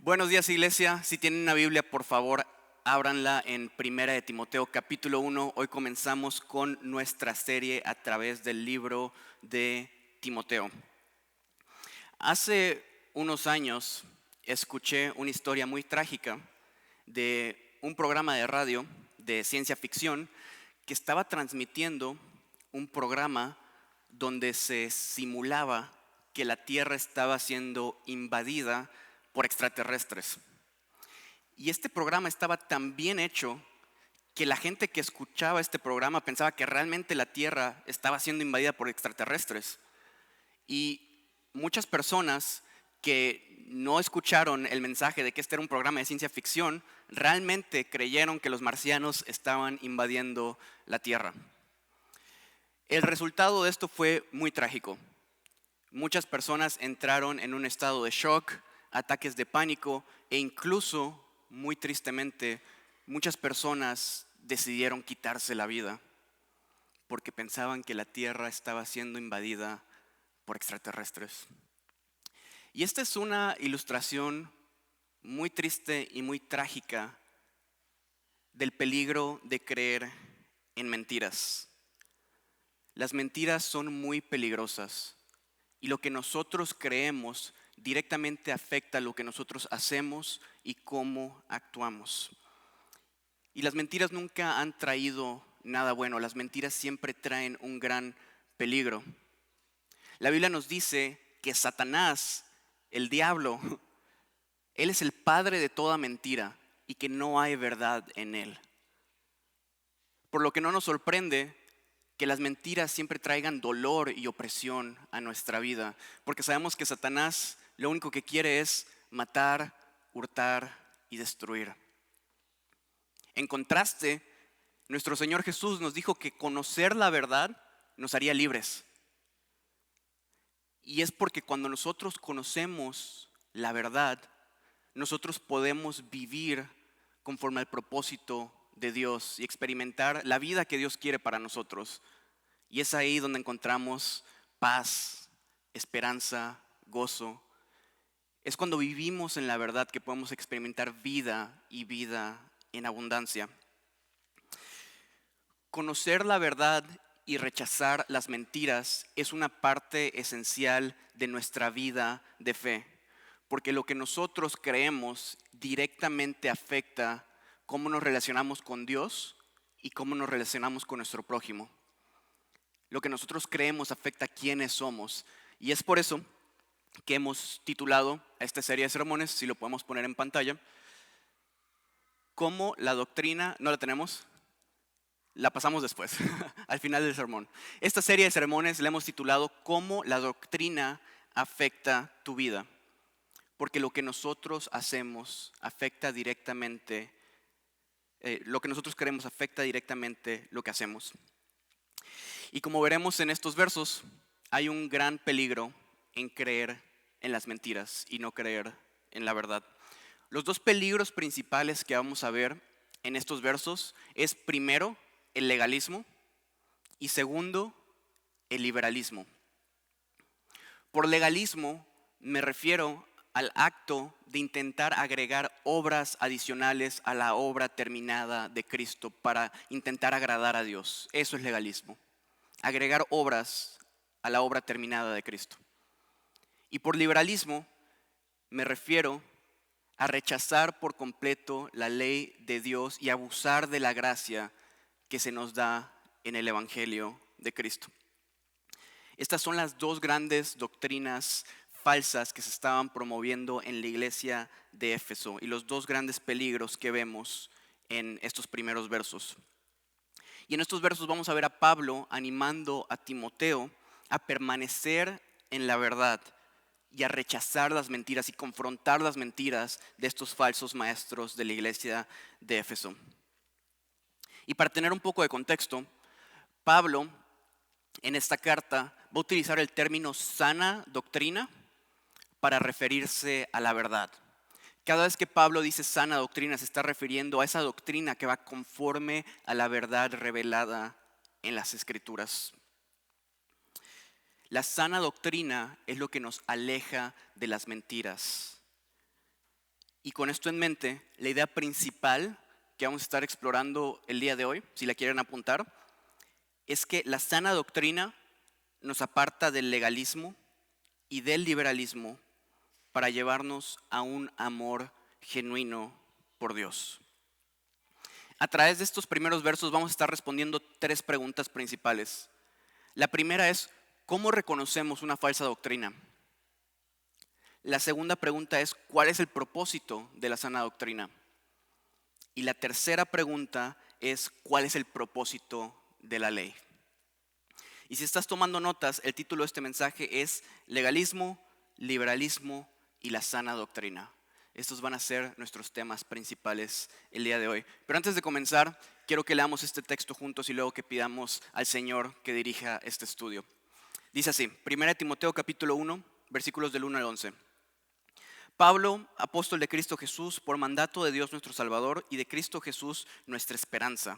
Buenos días, iglesia. Si tienen una Biblia, por favor, ábranla en Primera de Timoteo, capítulo 1. Hoy comenzamos con nuestra serie a través del libro de Timoteo. Hace unos años escuché una historia muy trágica de un programa de radio de ciencia ficción que estaba transmitiendo un programa donde se simulaba que la Tierra estaba siendo invadida por extraterrestres. Y este programa estaba tan bien hecho que la gente que escuchaba este programa pensaba que realmente la Tierra estaba siendo invadida por extraterrestres. Y muchas personas que no escucharon el mensaje de que este era un programa de ciencia ficción, realmente creyeron que los marcianos estaban invadiendo la Tierra. El resultado de esto fue muy trágico. Muchas personas entraron en un estado de shock, ataques de pánico e incluso, muy tristemente, muchas personas decidieron quitarse la vida porque pensaban que la Tierra estaba siendo invadida por extraterrestres. Y esta es una ilustración muy triste y muy trágica del peligro de creer en mentiras. Las mentiras son muy peligrosas. Y lo que nosotros creemos directamente afecta lo que nosotros hacemos y cómo actuamos. Y las mentiras nunca han traído nada bueno. Las mentiras siempre traen un gran peligro. La Biblia nos dice que Satanás, el diablo, él es el padre de toda mentira y que no hay verdad en él. Por lo que no nos sorprende que las mentiras siempre traigan dolor y opresión a nuestra vida, porque sabemos que Satanás lo único que quiere es matar, hurtar y destruir. En contraste, nuestro Señor Jesús nos dijo que conocer la verdad nos haría libres. Y es porque cuando nosotros conocemos la verdad, nosotros podemos vivir conforme al propósito de Dios y experimentar la vida que Dios quiere para nosotros. Y es ahí donde encontramos paz, esperanza, gozo. Es cuando vivimos en la verdad que podemos experimentar vida y vida en abundancia. Conocer la verdad y rechazar las mentiras es una parte esencial de nuestra vida de fe, porque lo que nosotros creemos directamente afecta cómo nos relacionamos con Dios y cómo nos relacionamos con nuestro prójimo. Lo que nosotros creemos afecta a quiénes somos. Y es por eso que hemos titulado a esta serie de sermones, si lo podemos poner en pantalla, cómo la doctrina, ¿no la tenemos? La pasamos después, al final del sermón. Esta serie de sermones la hemos titulado cómo la doctrina afecta tu vida. Porque lo que nosotros hacemos afecta directamente, lo que nosotros queremos afecta directamente lo que hacemos. Y como veremos en estos versos, hay un gran peligro en creer en las mentiras y no creer en la verdad. Los dos peligros principales que vamos a ver en estos versos es primero el legalismo y segundo el liberalismo. Por legalismo me refiero al acto de intentar agregar obras adicionales a la obra terminada de Cristo para intentar agradar a Dios. Eso es legalismo. Agregar obras a la obra terminada de Cristo. Y por liberalismo me refiero a rechazar por completo la ley de Dios y abusar de la gracia que se nos da en el Evangelio de Cristo. Estas son las dos grandes doctrinas falsas que se estaban promoviendo en la iglesia de Éfeso y los dos grandes peligros que vemos en estos primeros versos. Y en estos versos vamos a ver a Pablo animando a Timoteo a permanecer en la verdad y a rechazar las mentiras y confrontar las mentiras de estos falsos maestros de la iglesia de Éfeso. Y para tener un poco de contexto, Pablo en esta carta va a utilizar el término sana doctrina para referirse a la verdad. Cada vez que Pablo dice sana doctrina, se está refiriendo a esa doctrina que va conforme a la verdad revelada en las Escrituras. La sana doctrina es lo que nos aleja de las mentiras. Y con esto en mente, la idea principal que vamos a estar explorando el día de hoy, si la quieren apuntar, es que la sana doctrina nos aparta del legalismo y del liberalismo para llevarnos a un amor genuino por Dios. A través de estos primeros versos vamos a estar respondiendo 3 preguntas principales. La primera es, ¿cómo reconocemos una falsa doctrina? La segunda pregunta es, ¿cuál es el propósito de la sana doctrina? Y la tercera pregunta es, ¿cuál es el propósito de la ley? Y si estás tomando notas, el título de este mensaje es Legalismo, Liberalismo y la sana doctrina. Estos van a ser nuestros temas principales el día de hoy. Pero antes de comenzar, quiero que leamos este texto juntos y luego que pidamos al Señor que dirija este estudio. Dice así, 1 Timoteo capítulo 1, versículos del 1 al 11. Pablo, apóstol de Cristo Jesús, por mandato de Dios nuestro Salvador y de Cristo Jesús nuestra esperanza.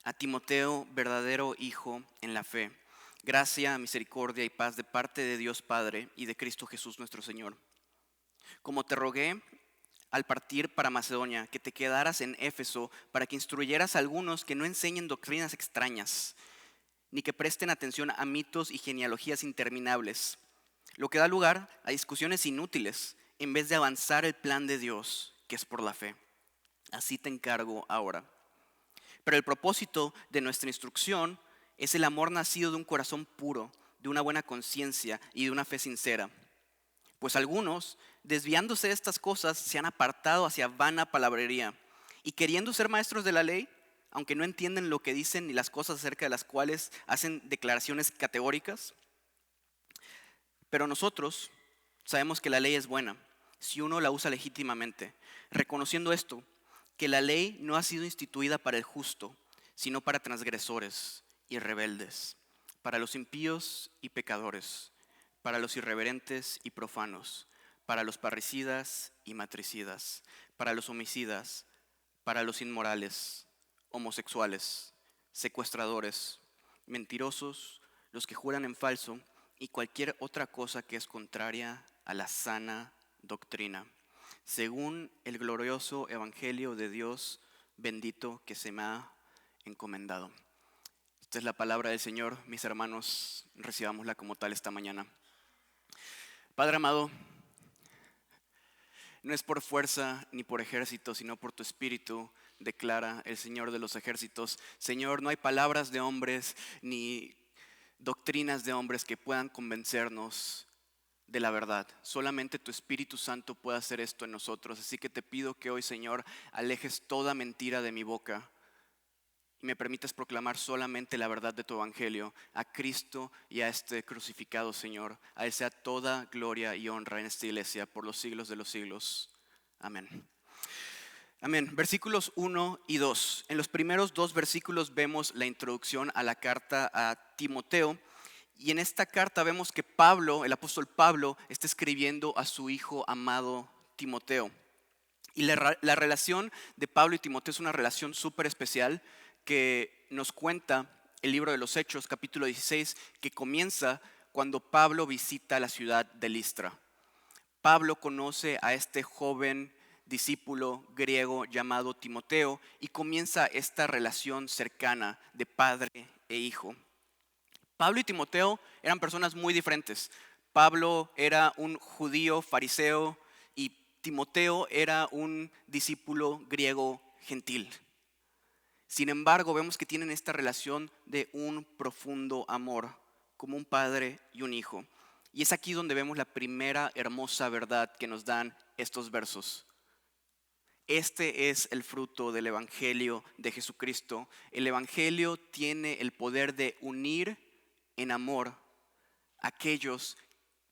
A Timoteo, verdadero hijo en la fe. Gracia, misericordia y paz de parte de Dios Padre y de Cristo Jesús nuestro Señor. Como te rogué al partir para Macedonia, que te quedaras en Éfeso para que instruyeras a algunos que no enseñen doctrinas extrañas, ni que presten atención a mitos y genealogías interminables, lo que da lugar a discusiones inútiles en vez de avanzar el plan de Dios, que es por la fe. Así te encargo ahora. Pero el propósito de nuestra instrucción es el amor nacido de un corazón puro, de una buena conciencia y de una fe sincera. Pues algunos, desviándose de estas cosas, se han apartado hacia vana palabrería y queriendo ser maestros de la ley, aunque no entienden lo que dicen ni las cosas acerca de las cuales hacen declaraciones categóricas. Pero nosotros sabemos que la ley es buena si uno la usa legítimamente, reconociendo esto, que la ley no ha sido instituida para el justo, sino para transgresores y rebeldes, para los impíos y pecadores, para los irreverentes y profanos, para los parricidas y matricidas, para los homicidas, para los inmorales, homosexuales, secuestradores, mentirosos, los que juran en falso y cualquier otra cosa que es contraria a la sana doctrina, según el glorioso evangelio de Dios bendito que se me ha encomendado. Esta es la palabra del Señor, mis hermanos, recibámosla como tal esta mañana. Padre amado, no es por fuerza ni por ejército, sino por tu espíritu, declara el Señor de los ejércitos. Señor, no hay palabras de hombres ni doctrinas de hombres que puedan convencernos de la verdad. Solamente tu Espíritu Santo puede hacer esto en nosotros. Así que te pido que hoy, Señor, alejes toda mentira de mi boca y me permitas proclamar solamente la verdad de tu evangelio, a Cristo y a este crucificado, Señor. A Él sea toda gloria y honra en esta iglesia por los siglos de los siglos. Amén. Amén. Versículos 1 y 2. En los primeros 2 versículos vemos la introducción a la carta a Timoteo. Y en esta carta vemos que Pablo, el apóstol Pablo, está escribiendo a su hijo amado Timoteo. Y la relación de Pablo y Timoteo es una relación súper especial que nos cuenta el libro de los Hechos, capítulo 16, que comienza cuando Pablo visita la ciudad de Listra. Pablo conoce a este joven discípulo griego llamado Timoteo y comienza esta relación cercana de padre e hijo. Pablo y Timoteo eran personas muy diferentes. Pablo era un judío fariseo y Timoteo era un discípulo griego gentil. Sin embargo, vemos que tienen esta relación de un profundo amor, como un padre y un hijo. Y es aquí donde vemos la primera hermosa verdad que nos dan estos versos. Este es el fruto del Evangelio de Jesucristo. El Evangelio tiene el poder de unir en amor a aquellos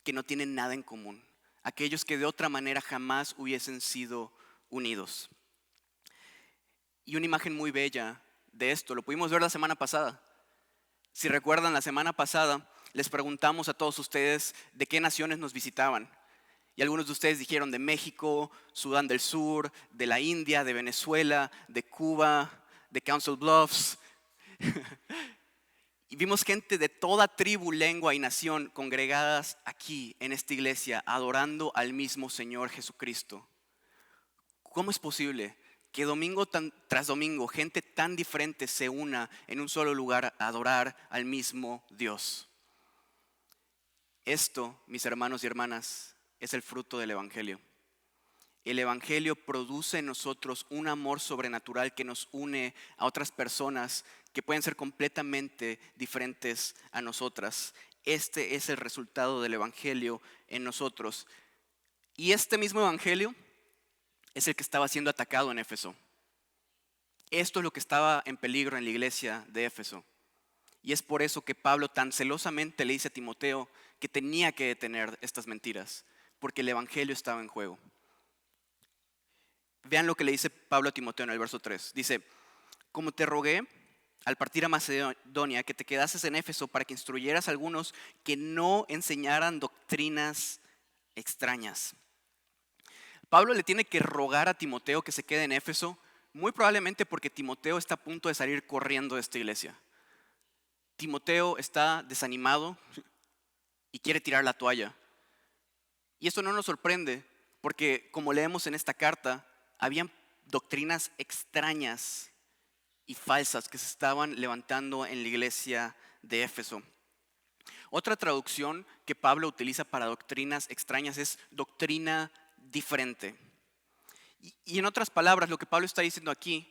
que no tienen nada en común, aquellos que de otra manera jamás hubiesen sido unidos. Y una imagen muy bella de esto, lo pudimos ver la semana pasada. Si recuerdan, la semana pasada les preguntamos a todos ustedes de qué naciones nos visitaban. Y algunos de ustedes dijeron de México, Sudán del Sur, de la India, de Venezuela, de Cuba, de Council Bluffs. Y vimos gente de toda tribu, lengua y nación congregadas aquí en esta iglesia, adorando al mismo Señor Jesucristo. ¿Cómo es posible que domingo tras domingo gente tan diferente se una en un solo lugar a adorar al mismo Dios? Esto, mis hermanos y hermanas, es el fruto del Evangelio. El Evangelio produce en nosotros un amor sobrenatural que nos une a otras personas que pueden ser completamente diferentes a nosotras. Este es el resultado del Evangelio en nosotros. Y este mismo Evangelio es el que estaba siendo atacado en Éfeso. Esto es lo que estaba en peligro en la iglesia de Éfeso. Y es por eso que Pablo tan celosamente le dice a Timoteo que tenía que detener estas mentiras, porque el Evangelio estaba en juego. Vean lo que le dice Pablo a Timoteo en el verso 3. Dice, como te rogué al partir a Macedonia que te quedases en Éfeso para que instruyeras a algunos que no enseñaran doctrinas extrañas. Pablo le tiene que rogar a Timoteo que se quede en Éfeso, muy probablemente porque Timoteo está a punto de salir corriendo de esta iglesia. Timoteo está desanimado y quiere tirar la toalla. Y esto no nos sorprende porque, como leemos en esta carta, habían doctrinas extrañas y falsas que se estaban levantando en la iglesia de Éfeso. Otra traducción que Pablo utiliza para doctrinas extrañas es doctrina diferente. Y en otras palabras, lo que Pablo está diciendo aquí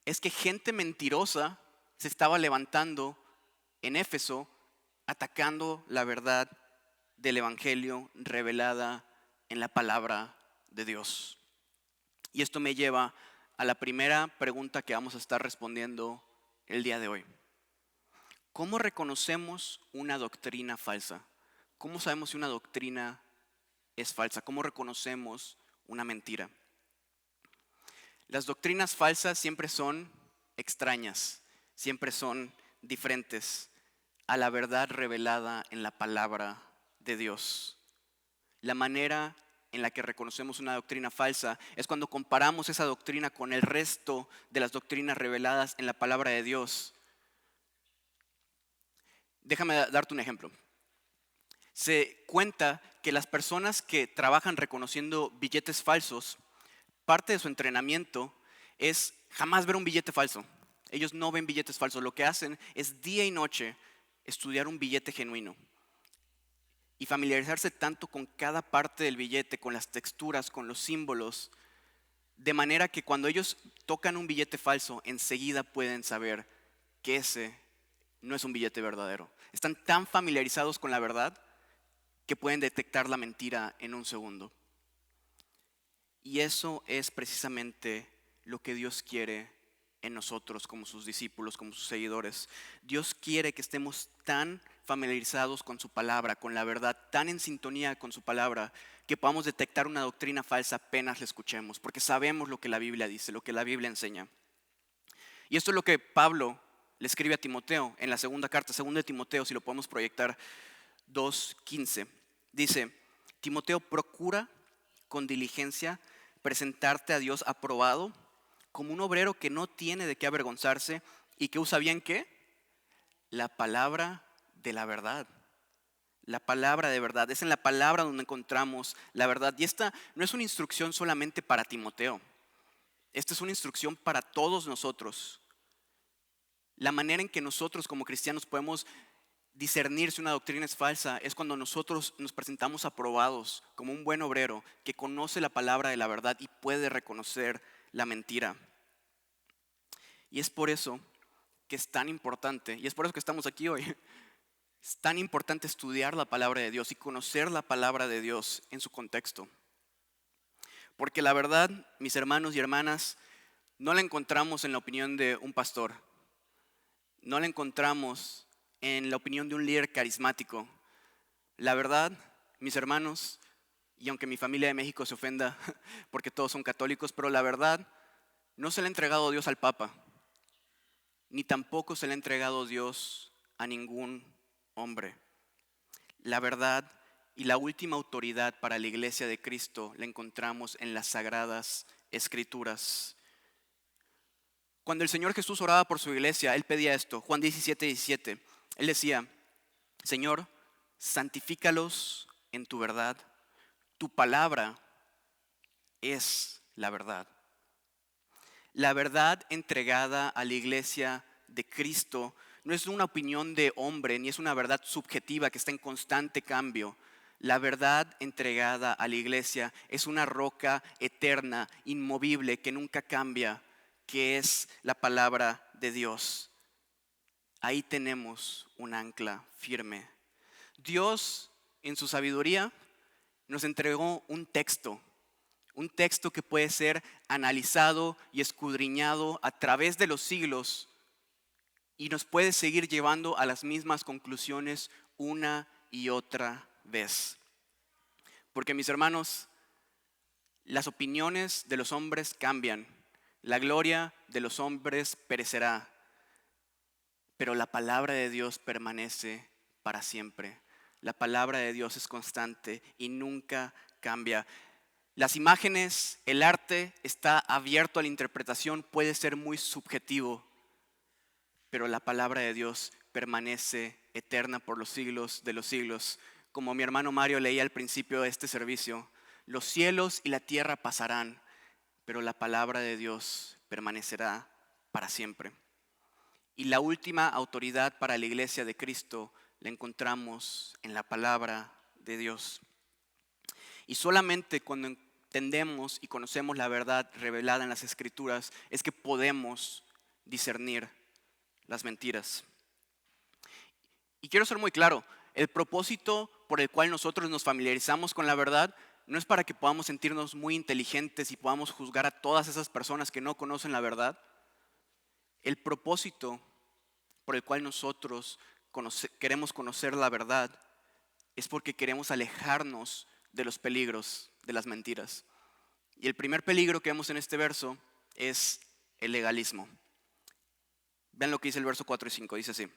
es que gente mentirosa se estaba levantando en Éfeso atacando la verdad del Evangelio revelada en la palabra de Dios. Y esto me lleva a la primera pregunta que vamos a estar respondiendo el día de hoy. ¿Cómo reconocemos una doctrina falsa? ¿Cómo sabemos si una doctrina es falsa? ¿Cómo reconocemos una mentira? Las doctrinas falsas siempre son extrañas, siempre son diferentes a la verdad revelada en la palabra de Dios. La manera en la que reconocemos una doctrina falsa es cuando comparamos esa doctrina con el resto de las doctrinas reveladas en la palabra de Dios. Déjame darte un ejemplo. Se cuenta que las personas que trabajan reconociendo billetes falsos, parte de su entrenamiento es jamás ver un billete falso. Ellos no ven billetes falsos. Lo que hacen es día y noche estudiar un billete genuino y familiarizarse tanto con cada parte del billete, con las texturas, con los símbolos, de manera que cuando ellos tocan un billete falso, enseguida pueden saber que ese no es un billete verdadero. Están tan familiarizados con la verdad que pueden detectar la mentira en un segundo. Y eso es precisamente lo que Dios quiere en nosotros como sus discípulos, como sus seguidores. Dios quiere que estemos tan familiarizados con su palabra, con la verdad, tan en sintonía con su palabra, que podamos detectar una doctrina falsa apenas la escuchemos, porque sabemos lo que la Biblia dice, lo que la Biblia enseña. Y esto es lo que Pablo le escribe a Timoteo en la segunda carta, 2 de Timoteo, si lo podemos proyectar, 2:15. Dice, Timoteo, procura con diligencia presentarte a Dios aprobado como un obrero que no tiene de qué avergonzarse y que usa bien ¿qué? La palabra de la verdad. La palabra de verdad. Es en la palabra donde encontramos la verdad. Y esta no es una instrucción solamente para Timoteo. Esta es una instrucción para todos nosotros. La manera en que nosotros como cristianos podemos discernir si una doctrina es falsa es cuando nosotros nos presentamos aprobados como un buen obrero que conoce la palabra de la verdad y puede reconocer la mentira. Y es por eso que es tan importante, y es por eso que estamos aquí hoy, es tan importante estudiar la palabra de Dios y conocer la palabra de Dios en su contexto. Porque la verdad, mis hermanos y hermanas, no la encontramos en la opinión de un pastor, no la encontramos en la opinión de un líder carismático. La verdad, mis hermanos, y aunque mi familia de México se ofenda porque todos son católicos, pero la verdad no se le ha entregado Dios al Papa, ni tampoco se le ha entregado Dios a ningún hombre. La verdad y la última autoridad para la iglesia de Cristo la encontramos en las sagradas escrituras. Cuando el Señor Jesús oraba por su iglesia, Él pedía esto, Juan 17:17. Él decía, Señor, santifícalos en tu verdad, tu palabra es la verdad. La verdad entregada a la iglesia de Cristo no es una opinión de hombre, ni es una verdad subjetiva que está en constante cambio. La verdad entregada a la iglesia es una roca eterna, inmovible, que nunca cambia, que es la palabra de Dios. Ahí tenemos un ancla firme. Dios, en su sabiduría, nos entregó un texto que puede ser analizado y escudriñado a través de los siglos y nos puede seguir llevando a las mismas conclusiones una y otra vez. Porque, mis hermanos, las opiniones de los hombres cambian, la gloria de los hombres perecerá, pero la palabra de Dios permanece para siempre. La palabra de Dios es constante y nunca cambia. Las imágenes, el arte está abierto a la interpretación, puede ser muy subjetivo, pero la palabra de Dios permanece eterna por los siglos de los siglos. Como mi hermano Mario leía al principio de este servicio, los cielos y la tierra pasarán, pero la palabra de Dios permanecerá para siempre. Y la última autoridad para la iglesia de Cristo la encontramos en la palabra de Dios. Y solamente cuando entendemos y conocemos la verdad revelada en las Escrituras es que podemos discernir las mentiras. Y quiero ser muy claro, el propósito por el cual nosotros nos familiarizamos con la verdad no es para que podamos sentirnos muy inteligentes y podamos juzgar a todas esas personas que no conocen la verdad. El propósito por el cual nosotros queremos conocer la verdad es porque queremos alejarnos de los peligros de las mentiras. Y el primer peligro que vemos en este verso es el legalismo. Vean lo que dice el verso 4 y 5, dice así: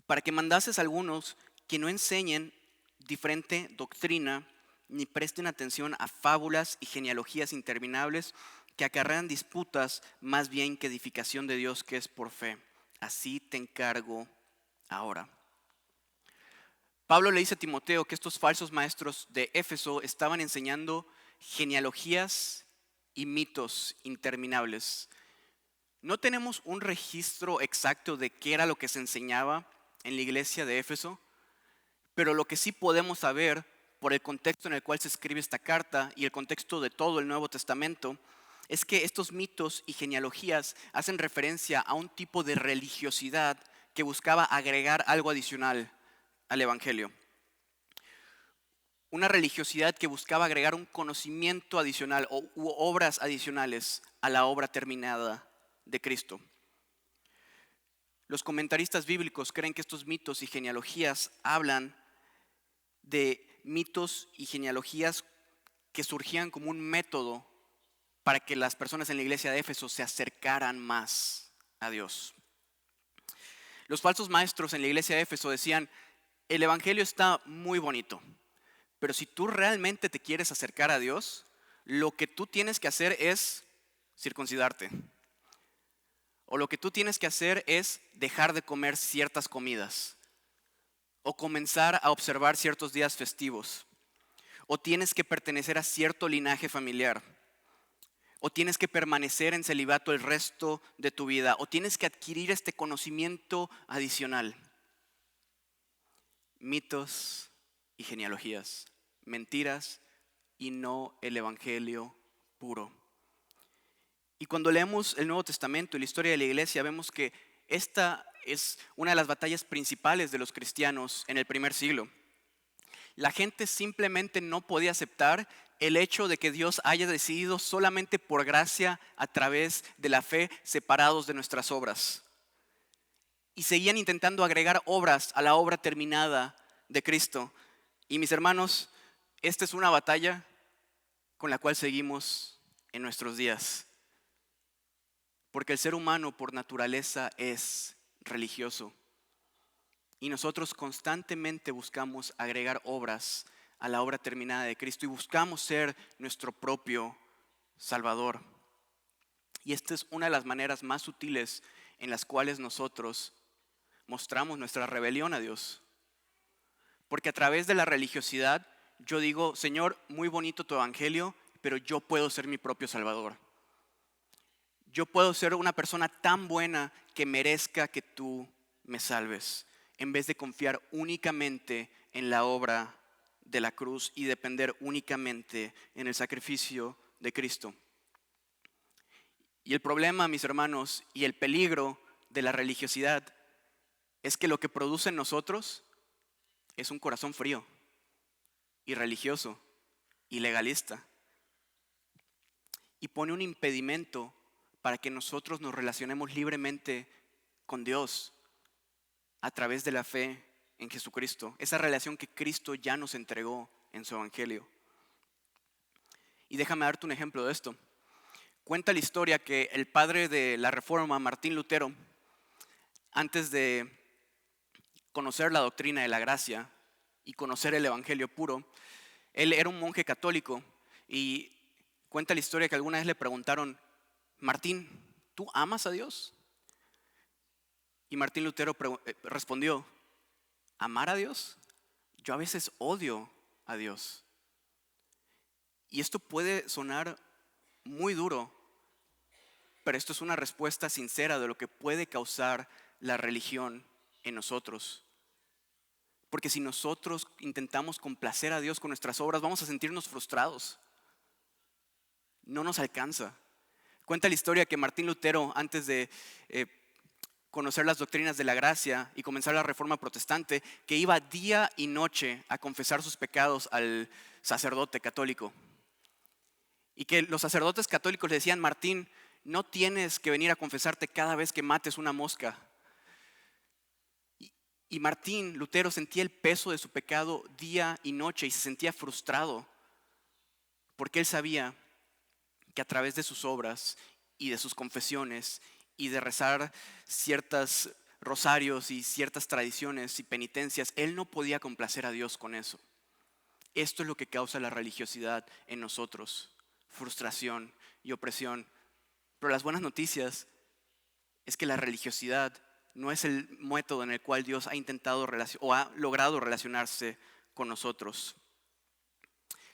para que mandases a algunos que no enseñen diferente doctrina, ni presten atención a fábulas y genealogías interminables que acarrean disputas más bien que edificación de Dios que es por fe. Así te encargo ahora. Pablo le dice a Timoteo que estos falsos maestros de Éfeso estaban enseñando genealogías y mitos interminables. No tenemos un registro exacto de qué era lo que se enseñaba en la iglesia de Éfeso, pero lo que sí podemos saber por el contexto en el cual se escribe esta carta y el contexto de todo el Nuevo Testamento es que estos mitos y genealogías hacen referencia a un tipo de religiosidad que buscaba agregar algo adicional al Evangelio. Una religiosidad que buscaba agregar un conocimiento adicional u obras adicionales a la obra terminada de Cristo. Los comentaristas bíblicos creen que estos mitos y genealogías hablan de mitos y genealogías que surgían como un método para que las personas en la iglesia de Éfeso se acercaran más a Dios. Los falsos maestros en la iglesia de Éfeso decían: el evangelio está muy bonito, pero si tú realmente te quieres acercar a Dios, lo que tú tienes que hacer es circuncidarte. O lo que tú tienes que hacer es dejar de comer ciertas comidas. O comenzar a observar ciertos días festivos. O tienes que pertenecer a cierto linaje familiar. O tienes que permanecer en celibato el resto de tu vida. O tienes que adquirir este conocimiento adicional. Mitos y genealogías. Mentiras y no el evangelio puro. Y cuando leemos el Nuevo Testamento y la historia de la iglesia, vemos que esta es una de las batallas principales de los cristianos en el primer siglo. La gente simplemente no podía aceptar el hecho de que Dios haya decidido solamente por gracia a través de la fe separados de nuestras obras. Y seguían intentando agregar obras a la obra terminada de Cristo. Y mis hermanos, esta es una batalla con la cual seguimos en nuestros días. Porque el ser humano por naturaleza es religioso. Y nosotros constantemente buscamos agregar obras a la obra terminada de Cristo y buscamos ser nuestro propio Salvador. Y esta es una de las maneras más sutiles en las cuales nosotros mostramos nuestra rebelión a Dios. Porque a través de la religiosidad yo digo: Señor, muy bonito tu evangelio, pero yo puedo ser mi propio Salvador. Yo puedo ser una persona tan buena que merezca que tú me salves, en vez de confiar únicamente en la obra de la cruz y depender únicamente en el sacrificio de Cristo. Y el problema, mis hermanos, y el peligro de la religiosidad es que lo que produce en nosotros es un corazón frío, irreligioso y legalista, y pone un impedimento para que nosotros nos relacionemos libremente con Dios a través de la fe en Jesucristo, esa relación que Cristo ya nos entregó en su evangelio. Y déjame darte un ejemplo de esto. Cuenta la historia que el padre de la Reforma, Martín Lutero, antes de conocer la doctrina de la gracia y conocer el evangelio puro, él era un monje católico y cuenta la historia que alguna vez le preguntaron: Martín, ¿tú amas a Dios? Y Martín Lutero respondió: ¿amar a Dios? Yo a veces odio a Dios. Y esto puede sonar muy duro, pero esto es una respuesta sincera de lo que puede causar la religión en nosotros. Porque si nosotros intentamos complacer a Dios con nuestras obras, vamos a sentirnos frustrados. No nos alcanza. Cuenta la historia que Martín Lutero, antes de conocer las doctrinas de la gracia y comenzar la reforma protestante, que iba día y noche a confesar sus pecados al sacerdote católico. Y que los sacerdotes católicos le decían: Martín, no tienes que venir a confesarte cada vez que mates una mosca. Y Martín Lutero sentía el peso de su pecado día y noche y se sentía frustrado, porque él sabía que a través de sus obras y de sus confesiones y de rezar ciertos rosarios y ciertas tradiciones y penitencias, él no podía complacer a Dios con eso. Esto es lo que causa la religiosidad en nosotros: frustración y opresión. Pero las buenas noticias es que la religiosidad no es el método en el cual Dios ha intentado o ha logrado relacionarse con nosotros.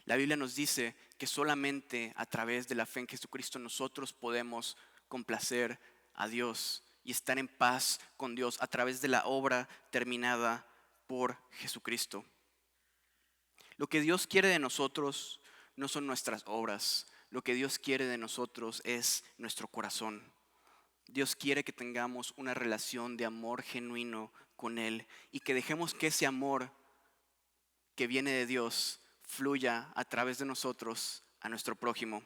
La Biblia nos dice que solamente a través de la fe en Jesucristo nosotros podemos complacer a Dios y estar en paz con Dios a través de la obra terminada por Jesucristo. Lo que Dios quiere de nosotros no son nuestras obras. Lo que Dios quiere de nosotros es nuestro corazón. Dios quiere que tengamos una relación de amor genuino con Él y que dejemos que ese amor que viene de Dios fluya a través de nosotros a nuestro prójimo.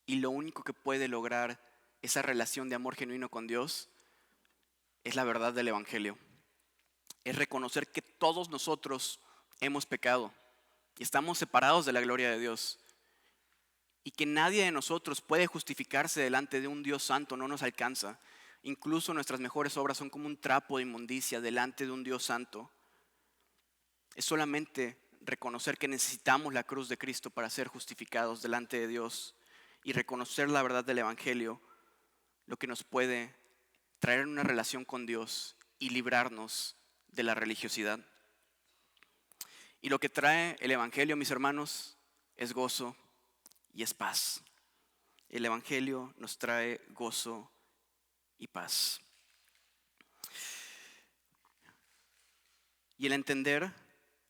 Y lo único que puede lograr esa relación de amor genuino con Dios es la verdad del evangelio. Es reconocer que todos nosotros hemos pecado y estamos separados de la gloria de Dios. Y que nadie de nosotros puede justificarse delante de un Dios santo, no nos alcanza. Incluso nuestras mejores obras son como un trapo de inmundicia delante de un Dios santo. Es solamente reconocer que necesitamos la cruz de Cristo para ser justificados delante de Dios y reconocer la verdad del evangelio, lo que nos puede traer una relación con Dios y librarnos de la religiosidad. Y lo que trae el evangelio, mis hermanos, es gozo y es paz. El evangelio nos trae gozo y paz. Y el entender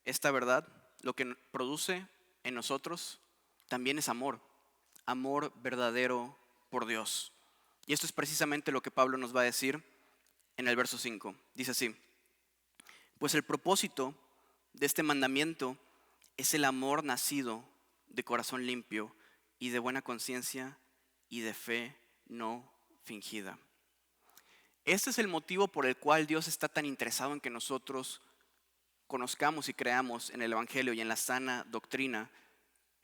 esta verdad, lo que produce en nosotros también es amor. Amor verdadero por Dios. Y esto es precisamente lo que Pablo nos va a decir en el verso 5. Dice así: pues el propósito de este mandamiento es el amor nacido de corazón limpio y de buena conciencia y de fe no fingida. Este es el motivo por el cual Dios está tan interesado en que nosotros conozcamos y creamos en el evangelio y en la sana doctrina,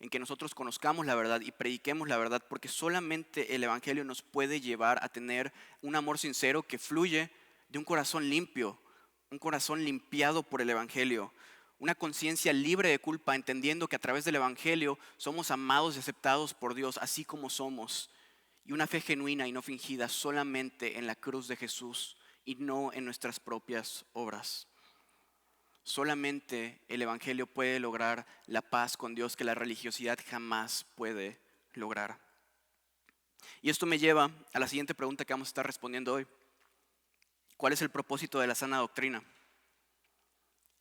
en que nosotros conozcamos la verdad y prediquemos la verdad, porque solamente el evangelio nos puede llevar a tener un amor sincero que fluye de un corazón limpio, un corazón limpiado por el evangelio, una conciencia libre de culpa, entendiendo que a través del evangelio somos amados y aceptados por Dios así como somos, y una fe genuina y no fingida solamente en la cruz de Jesús y no en nuestras propias obras. Solamente el evangelio puede lograr la paz con Dios que la religiosidad jamás puede lograr. Y esto me lleva a la siguiente pregunta que vamos a estar respondiendo hoy. ¿Cuál es el propósito de la sana doctrina?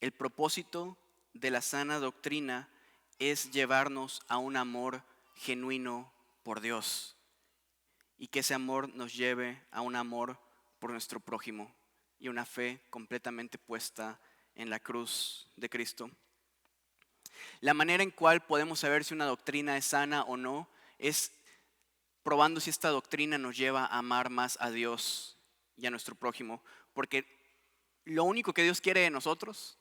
El propósito de la sana doctrina es llevarnos a un amor genuino por Dios y que ese amor nos lleve a un amor por nuestro prójimo y una fe completamente puesta en la cruz de Cristo. La manera en cual podemos saber si una doctrina es sana o no es probando si esta doctrina nos lleva a amar más a Dios y a nuestro prójimo, porque lo único que Dios quiere de nosotros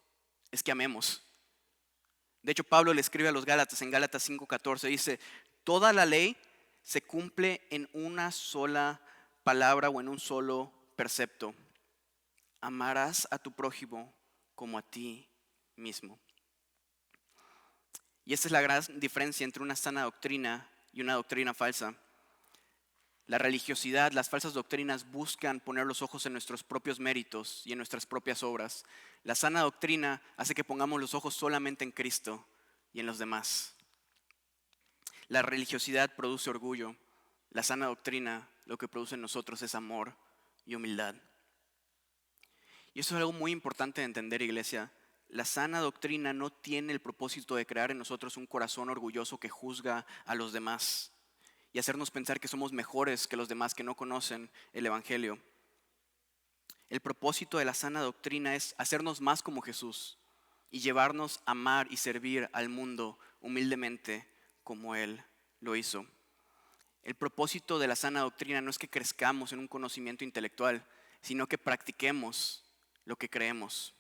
es que amemos. De hecho, Pablo le escribe a los Gálatas en Gálatas 5:14, dice, toda la ley se cumple en una sola palabra o en un solo precepto. Amarás a tu prójimo como a ti mismo. Y esta es la gran diferencia entre una sana doctrina y una doctrina falsa. La religiosidad, las falsas doctrinas buscan poner los ojos en nuestros propios méritos y en nuestras propias obras. La sana doctrina hace que pongamos los ojos solamente en Cristo y en los demás. La religiosidad produce orgullo. La sana doctrina lo que produce en nosotros es amor y humildad. Y eso es algo muy importante de entender, iglesia. La sana doctrina no tiene el propósito de crear en nosotros un corazón orgulloso que juzga a los demás y hacernos pensar que somos mejores que los demás que no conocen el Evangelio. El propósito de la sana doctrina es hacernos más como Jesús y llevarnos a amar y servir al mundo humildemente como Él lo hizo. El propósito de la sana doctrina no es que crezcamos en un conocimiento intelectual, sino que practiquemos lo que creemos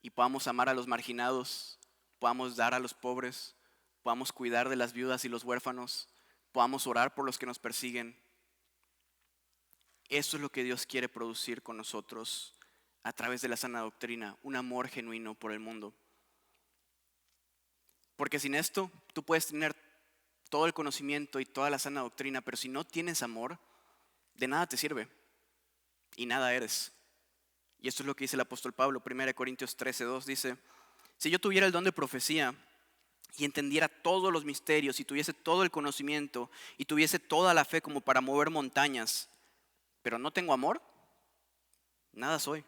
y podamos amar a los marginados, podamos dar a los pobres, podamos cuidar de las viudas y los huérfanos, podamos orar por los que nos persiguen. Eso es lo que Dios quiere producir con nosotros a través de la sana doctrina, un amor genuino por el mundo. Porque sin esto, tú puedes tener todo el conocimiento y toda la sana doctrina, pero si no tienes amor, de nada te sirve y nada eres. Y esto es lo que dice el apóstol Pablo, 1 Corintios 13:2, dice, si yo tuviera el don de profecía y entendiera todos los misterios y tuviese todo el conocimiento y tuviese toda la fe como para mover montañas, pero no tengo amor, nada soy.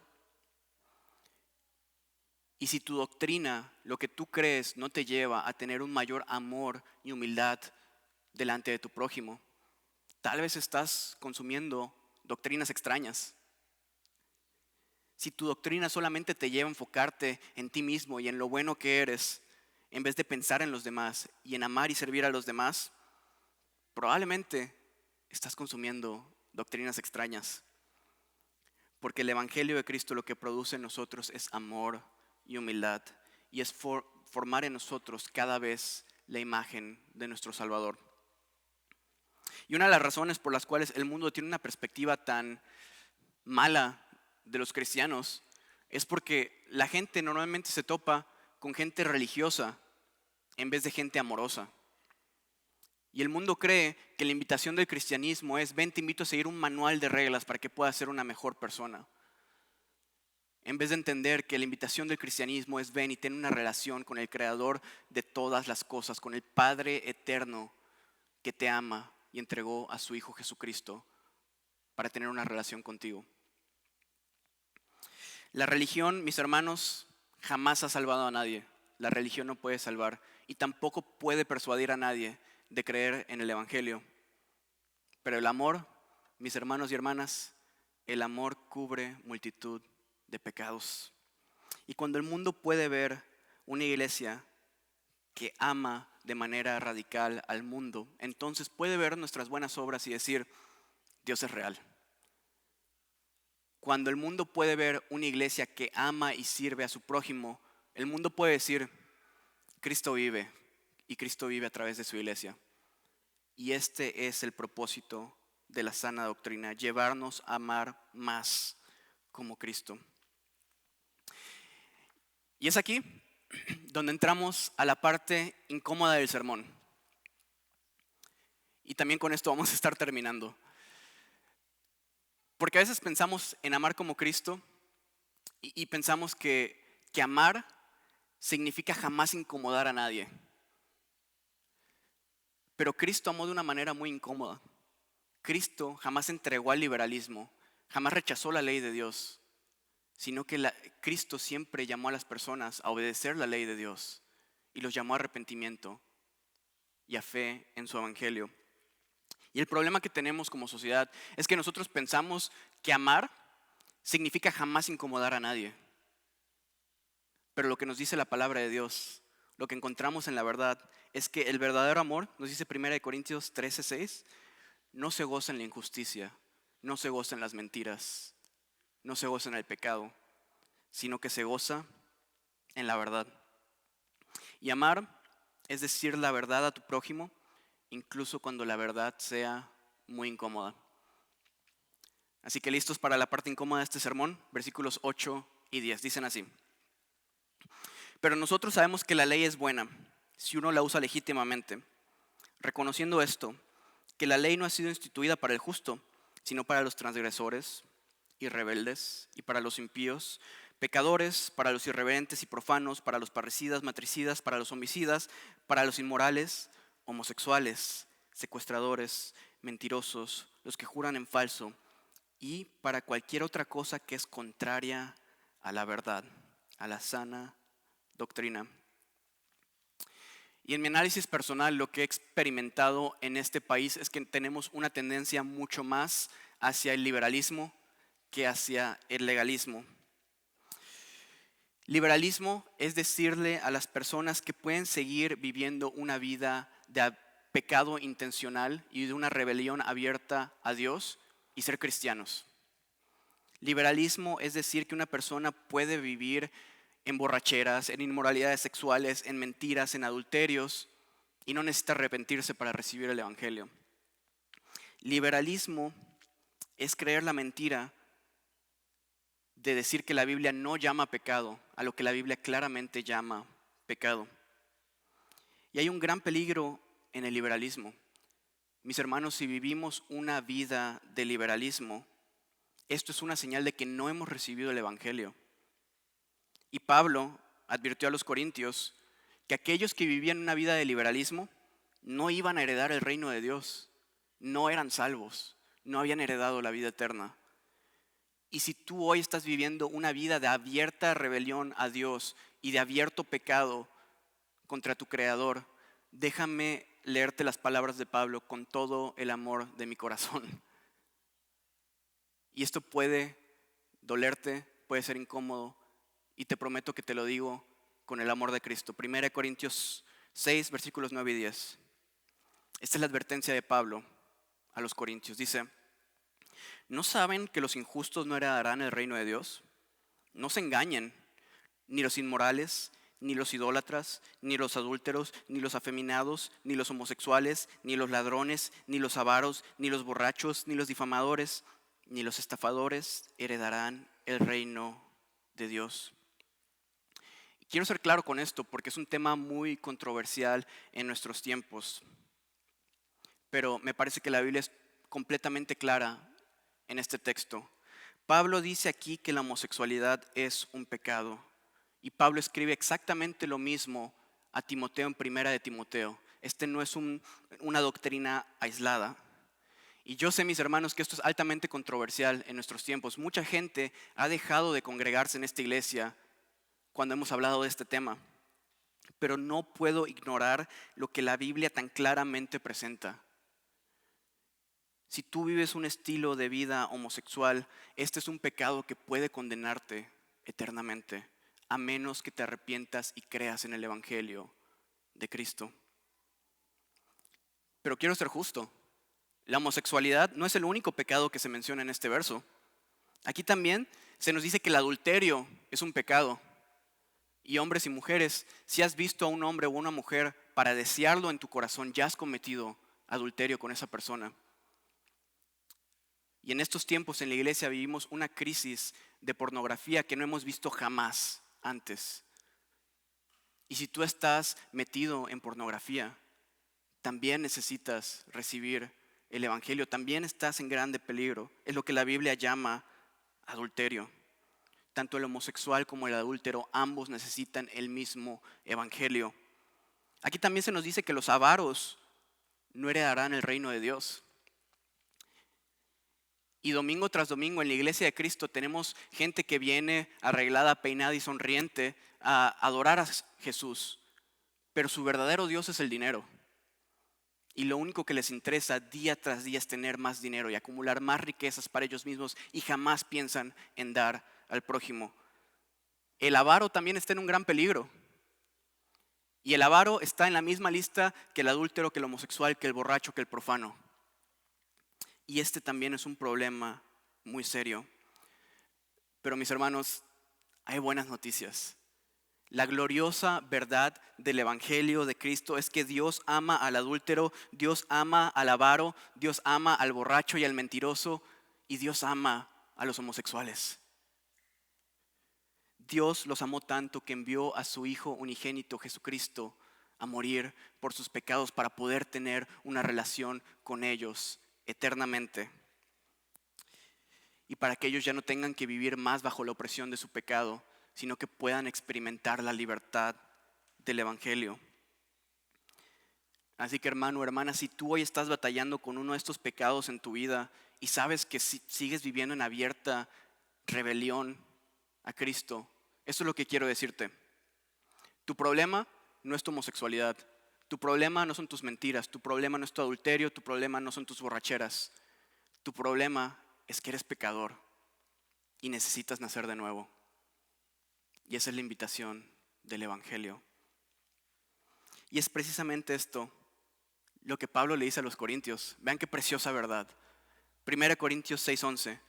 Y si tu doctrina, lo que tú crees, no te lleva a tener un mayor amor y humildad delante de tu prójimo, tal vez estás consumiendo doctrinas extrañas. Si tu doctrina solamente te lleva a enfocarte en ti mismo y en lo bueno que eres, en vez de pensar en los demás y en amar y servir a los demás, probablemente estás consumiendo doctrinas extrañas. Porque el Evangelio de Cristo lo que produce en nosotros es amor y humildad y es formar en nosotros cada vez la imagen de nuestro Salvador. Y una de las razones por las cuales el mundo tiene una perspectiva tan mala de los cristianos es porque la gente normalmente se topa con gente religiosa en vez de gente amorosa. Y el mundo cree que la invitación del cristianismo es: ven, te invito a seguir un manual de reglas para que puedas ser una mejor persona. En vez de entender que la invitación del cristianismo es: ven y ten una relación con el creador de todas las cosas, con el Padre eterno que te ama y entregó a su Hijo Jesucristo para tener una relación contigo. La religión, mis hermanos, jamás ha salvado a nadie. La religión no puede salvar y tampoco puede persuadir a nadie de creer en el Evangelio. Pero el amor, mis hermanos y hermanas, el amor cubre multitud de pecados. Y cuando el mundo puede ver una iglesia que ama de manera radical al mundo, entonces puede ver nuestras buenas obras y decir: Dios es real. Cuando el mundo puede ver una iglesia que ama y sirve a su prójimo, el mundo puede decir: Cristo vive, y Cristo vive a través de su iglesia. Y este es el propósito de la sana doctrina: llevarnos a amar más como Cristo. Y es aquí donde entramos a la parte incómoda del sermón. Y también con esto vamos a estar terminando. Porque a veces pensamos en amar como Cristo y pensamos que amar significa jamás incomodar a nadie. Pero Cristo amó de una manera muy incómoda. Cristo jamás entregó al liberalismo, jamás rechazó la ley de Dios, sino que Cristo siempre llamó a las personas a obedecer la ley de Dios y los llamó a arrepentimiento y a fe en su evangelio. Y el problema que tenemos como sociedad es que nosotros pensamos que amar significa jamás incomodar a nadie. Pero lo que nos dice la palabra de Dios, lo que encontramos en la verdad, es que el verdadero amor, nos dice 1 Corintios 13:6, no se goza en la injusticia, no se goza en las mentiras, no se goza en el pecado, sino que se goza en la verdad. Y amar es decir la verdad a tu prójimo, incluso cuando la verdad sea muy incómoda. Así que listos para la parte incómoda de este sermón, versículos 8 y 10, dicen así. Pero nosotros sabemos que la ley es buena si uno la usa legítimamente, reconociendo esto, que la ley no ha sido instituida para el justo, sino para los transgresores y rebeldes, y para los impíos, pecadores, para los irreverentes y profanos, para los parricidas, matricidas, para los homicidas, para los inmorales, homosexuales, secuestradores, mentirosos, los que juran en falso, y para cualquier otra cosa que es contraria a la verdad, a la sana doctrina. Y en mi análisis personal, lo que he experimentado en este país es que tenemos una tendencia mucho más hacia el liberalismo que hacia el legalismo. Liberalismo es decirle a las personas que pueden seguir viviendo una vida de pecado intencional y de una rebelión abierta a Dios y ser cristianos. Liberalismo es decir que una persona puede vivir en borracheras, en inmoralidades sexuales, en mentiras, en adulterios, y no necesita arrepentirse para recibir el evangelio. Liberalismo es creer la mentira de decir que la Biblia no llama pecado a lo que la Biblia claramente llama pecado. Y hay un gran peligro en el liberalismo. Mis hermanos, si vivimos una vida de liberalismo, esto es una señal de que no hemos recibido el evangelio. Y Pablo advirtió a los corintios que aquellos que vivían una vida de liberalismo no iban a heredar el reino de Dios, no eran salvos, no habían heredado la vida eterna. Y si tú hoy estás viviendo una vida de abierta rebelión a Dios y de abierto pecado contra tu Creador, déjame leerte las palabras de Pablo con todo el amor de mi corazón. Y esto puede dolerte, puede ser incómodo, y te prometo que te lo digo con el amor de Cristo. 1 Corintios 6, versículos 9 y 10. Esta es la advertencia de Pablo a los corintios. Dice: ¿no saben que los injustos no heredarán el reino de Dios? No se engañen, ni los inmorales, ni los idólatras, ni los adúlteros, ni los afeminados, ni los homosexuales, ni los ladrones, ni los avaros, ni los borrachos, ni los difamadores, ni los estafadores heredarán el reino de Dios. Quiero ser claro con esto porque es un tema muy controversial en nuestros tiempos, pero me parece que la Biblia es completamente clara en este texto. Pablo dice aquí que la homosexualidad es un pecado, y Pablo escribe exactamente lo mismo a Timoteo en 1 de Timoteo. Este no es una doctrina aislada. Y yo sé, mis hermanos, que esto es altamente controversial en nuestros tiempos. Mucha gente ha dejado de congregarse en esta iglesia cuando hemos hablado de este tema, pero no puedo ignorar lo que la Biblia tan claramente presenta. Si tú vives un estilo de vida homosexual, este es un pecado que puede condenarte eternamente, a menos que te arrepientas y creas en el evangelio de Cristo. Pero quiero ser justo. La homosexualidad no es el único pecado que se menciona en este verso. Aquí también se nos dice que el adulterio es un pecado. Y hombres y mujeres, si has visto a un hombre o una mujer para desearlo en tu corazón, ya has cometido adulterio con esa persona. Y en estos tiempos en la iglesia vivimos una crisis de pornografía que no hemos visto jamás antes. Y si tú estás metido en pornografía, también necesitas recibir el evangelio, también estás en grande peligro. Es lo que la Biblia llama adulterio. Tanto el homosexual como el adúltero, ambos necesitan el mismo evangelio. Aquí también se nos dice que los avaros no heredarán el reino de Dios. Y domingo tras domingo en la iglesia de Cristo tenemos gente que viene arreglada, peinada y sonriente a adorar a Jesús, pero su verdadero Dios es el dinero. Y lo único que les interesa día tras día es tener más dinero y acumular más riquezas para ellos mismos y jamás piensan en dar al prójimo. El avaro también está en un gran peligro. Y el avaro está en la misma lista que el adúltero, que el homosexual, que el borracho, que el profano. Y este también es un problema muy serio. Pero mis hermanos, hay buenas noticias. La gloriosa verdad del Evangelio de Cristo es que Dios ama al adúltero, Dios ama al avaro, Dios ama al borracho y al mentiroso, y Dios ama a los homosexuales. Dios los amó tanto que envió a su Hijo unigénito Jesucristo a morir por sus pecados para poder tener una relación con ellos eternamente. Y para que ellos ya no tengan que vivir más bajo la opresión de su pecado, sino que puedan experimentar la libertad del Evangelio. Así que hermano, hermana, si tú hoy estás batallando con uno de estos pecados en tu vida y sabes que sigues viviendo en abierta rebelión a Cristo, eso es lo que quiero decirte. Tu problema no es tu homosexualidad, tu problema no son tus mentiras, tu problema no es tu adulterio, tu problema no son tus borracheras. Tu problema es que eres pecador y necesitas nacer de nuevo. Y esa es la invitación del Evangelio. Y es precisamente esto lo que Pablo le dice a los corintios. Vean qué preciosa verdad. 1 Corintios 6:11.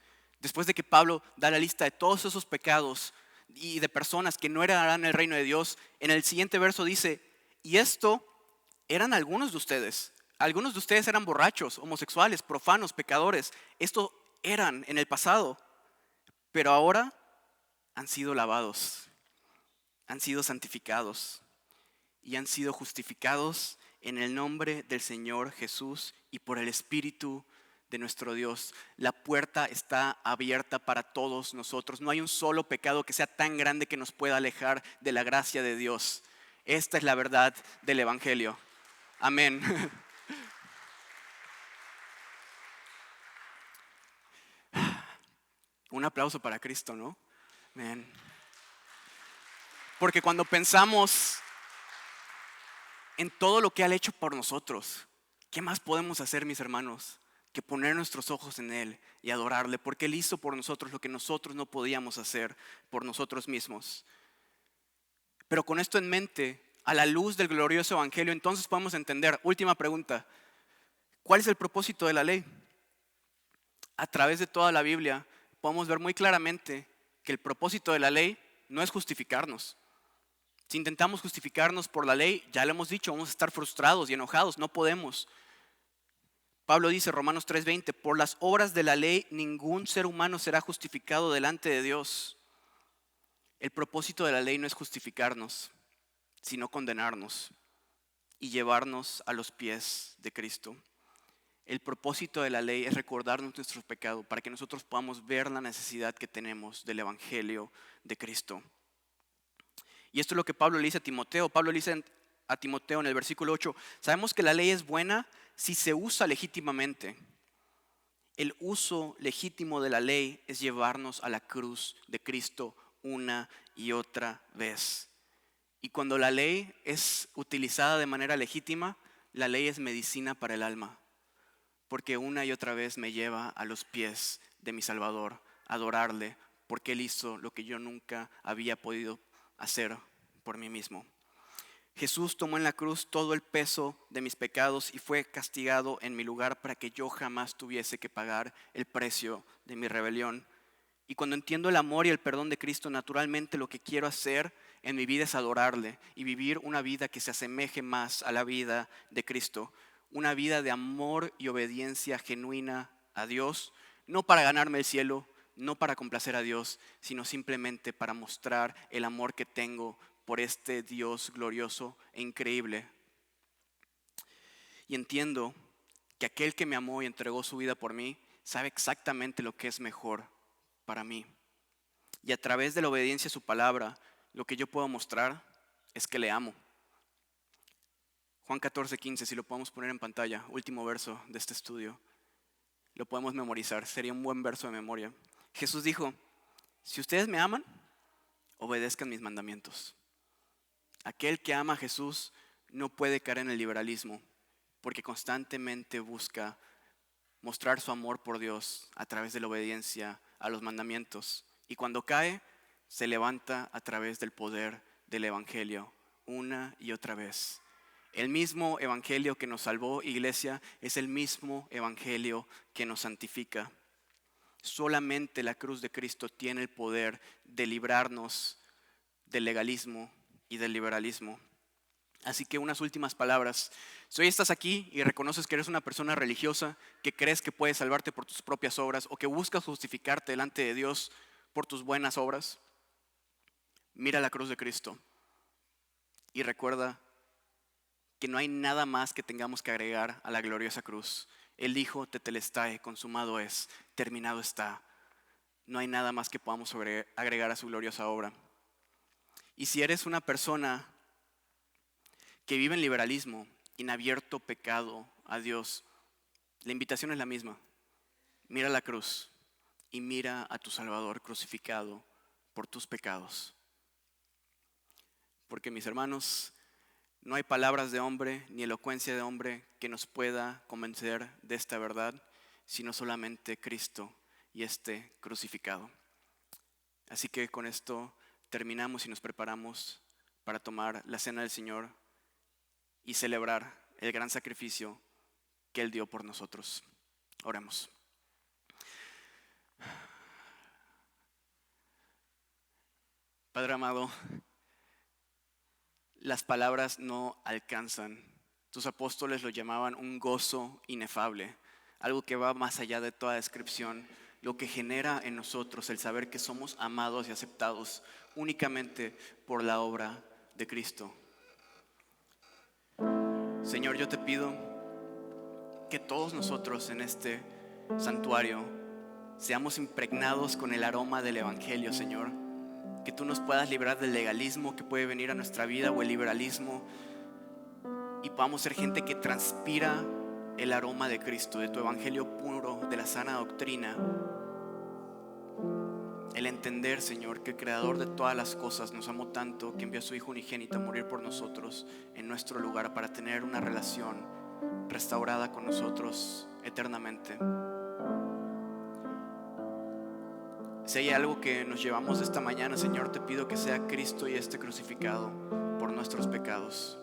Después de que Pablo da la lista de todos esos pecados y de personas que no heredarán el reino de Dios, en el siguiente verso dice, y esto eran algunos de ustedes. Algunos de ustedes eran borrachos, homosexuales, profanos, pecadores. Esto eran en el pasado, pero ahora han sido lavados, han sido santificados y han sido justificados en el nombre del Señor Jesús y por el Espíritu de nuestro Dios. La puerta está abierta para todos nosotros. No hay un solo pecado que sea tan grande que nos pueda alejar de la gracia de Dios. Esta es la verdad del Evangelio. Amén. Un aplauso para Cristo, ¿no? Amén. Porque cuando pensamos en todo lo que Él ha hecho por nosotros, ¿qué más podemos hacer, mis hermanos, que poner nuestros ojos en Él y adorarle? Porque Él hizo por nosotros lo que nosotros no podíamos hacer por nosotros mismos. Pero con esto en mente, a la luz del glorioso Evangelio, entonces podemos entender, última pregunta, ¿cuál es el propósito de la ley? A través de toda la Biblia podemos ver muy claramente que el propósito de la ley no es justificarnos. Si intentamos justificarnos por la ley, ya lo hemos dicho, vamos a estar frustrados y enojados, no podemos. Pablo dice, Romanos 3:20, por las obras de la ley ningún ser humano será justificado delante de Dios. El propósito de la ley no es justificarnos, sino condenarnos y llevarnos a los pies de Cristo. El propósito de la ley es recordarnos nuestros pecados para que nosotros podamos ver la necesidad que tenemos del Evangelio de Cristo. Y esto es lo que Pablo le dice a Timoteo. Pablo le dice a Timoteo en el versículo 8, sabemos que la ley es buena si se usa legítimamente. El uso legítimo de la ley es llevarnos a la cruz de Cristo una y otra vez. Y cuando la ley es utilizada de manera legítima, la ley es medicina para el alma. Porque una y otra vez me lleva a los pies de mi Salvador, a adorarle, porque Él hizo lo que yo nunca había podido hacer por mí mismo. Jesús tomó en la cruz todo el peso de mis pecados y fue castigado en mi lugar para que yo jamás tuviese que pagar el precio de mi rebelión. Y cuando entiendo el amor y el perdón de Cristo, naturalmente lo que quiero hacer en mi vida es adorarle y vivir una vida que se asemeje más a la vida de Cristo. Una vida de amor y obediencia genuina a Dios, no para ganarme el cielo, no para complacer a Dios, sino simplemente para mostrar el amor que tengo por este Dios glorioso e increíble. Y entiendo que aquel que me amó y entregó su vida por mí, sabe exactamente lo que es mejor para mí. Y a través de la obediencia a su palabra, lo que yo puedo mostrar es que le amo. Juan 14:15, si lo podemos poner en pantalla, último verso de este estudio. Lo podemos memorizar, sería un buen verso de memoria. Jesús dijo: si ustedes me aman, obedezcan mis mandamientos. Aquel que ama a Jesús no puede caer en el liberalismo, porque constantemente busca mostrar su amor por Dios a través de la obediencia a los mandamientos. Y cuando cae, se levanta a través del poder del Evangelio, una y otra vez. El mismo Evangelio que nos salvó, iglesia, es el mismo Evangelio que nos santifica. Solamente la cruz de Cristo tiene el poder de librarnos del legalismo y del liberalismo. Así que unas últimas palabras. Si hoy estás aquí y reconoces que eres una persona religiosa, que crees que puedes salvarte por tus propias obras o que buscas justificarte delante de Dios por tus buenas obras, mira la cruz de Cristo y recuerda que no hay nada más que tengamos que agregar a la gloriosa cruz. Él dijo: tetelestai, consumado es, terminado está. No hay nada más que podamos agregar a su gloriosa obra. Y si eres una persona que vive en liberalismo, en abierto pecado a Dios, la invitación es la misma. Mira la cruz y mira a tu Salvador crucificado por tus pecados. Porque, mis hermanos, no hay palabras de hombre ni elocuencia de hombre que nos pueda convencer de esta verdad, sino solamente Cristo y este crucificado. Así que con esto terminamos y nos preparamos para tomar la cena del Señor y celebrar el gran sacrificio que Él dio por nosotros. Oremos. Padre amado, las palabras no alcanzan. Tus apóstoles lo llamaban un gozo inefable, algo que va más allá de toda descripción, lo que genera en nosotros el saber que somos amados y aceptados únicamente por la obra de Cristo. Señor, yo te pido que todos nosotros en este santuario seamos impregnados con el aroma del Evangelio, Señor. Que tú nos puedas librar del legalismo que puede venir a nuestra vida o el liberalismo, y podamos ser gente que transpira el aroma de Cristo, de tu Evangelio puro, de la sana doctrina. El entender, Señor, que el Creador de todas las cosas nos amó tanto que envió a su Hijo unigénito a morir por nosotros en nuestro lugar para tener una relación restaurada con nosotros eternamente. Si hay algo que nos llevamos esta mañana, Señor, te pido que sea Cristo y este crucificado por nuestros pecados,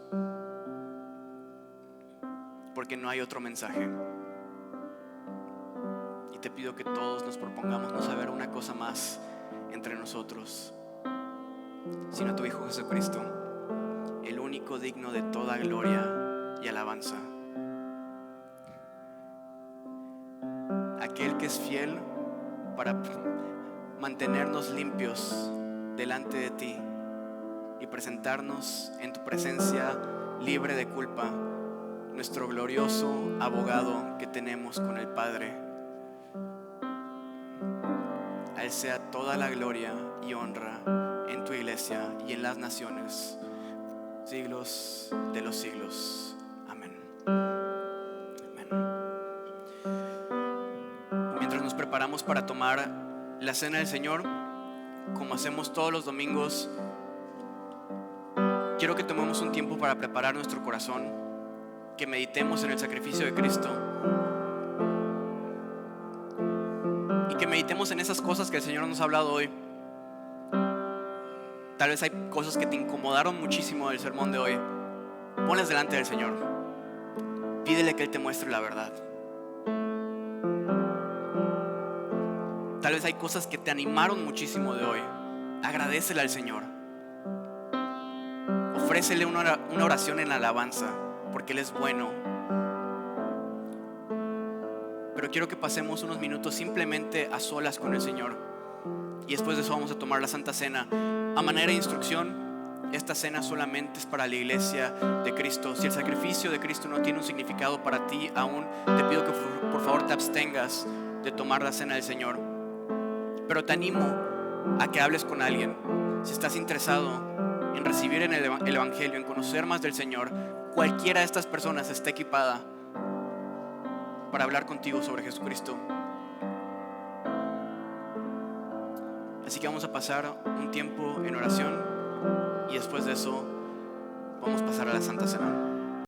porque no hay otro mensaje. Y te pido que todos nos propongamos no saber una cosa más entre nosotros, sino tu Hijo Jesucristo, el único digno de toda gloria y alabanza, aquel que es fiel para mantenernos limpios delante de ti y presentarnos en tu presencia libre de culpa, nuestro glorioso abogado que tenemos con el Padre. A Él sea toda la gloria y honra en tu iglesia y en las naciones, siglos de los siglos. Amén. Amén. Mientras nos preparamos para tomar la cena del Señor, como hacemos todos los domingos, quiero que tomemos un tiempo para preparar nuestro corazón, que meditemos en el sacrificio de Cristo y que meditemos en esas cosas que el Señor nos ha hablado hoy. Tal vez hay cosas que te incomodaron muchísimo del sermón de hoy. Ponlas delante del Señor. Pídele que Él te muestre la verdad. Tal vez hay cosas que te animaron muchísimo de hoy. Agradécele al Señor. Ofrécele una oración en alabanza, porque Él es bueno. Pero quiero que pasemos unos minutos simplemente a solas con el Señor. Y después de eso vamos a tomar la Santa Cena. A manera de instrucción, esta cena solamente es para la iglesia de Cristo. Si el sacrificio de Cristo no tiene un significado para ti aún, te pido que por favor te abstengas de tomar la cena del Señor. Pero te animo a que hables con alguien. Si estás interesado en recibir en el Evangelio, en conocer más del Señor, cualquiera de estas personas esté equipada para hablar contigo sobre Jesucristo. Así que vamos a pasar un tiempo en oración y después de eso vamos a pasar a la Santa Cena.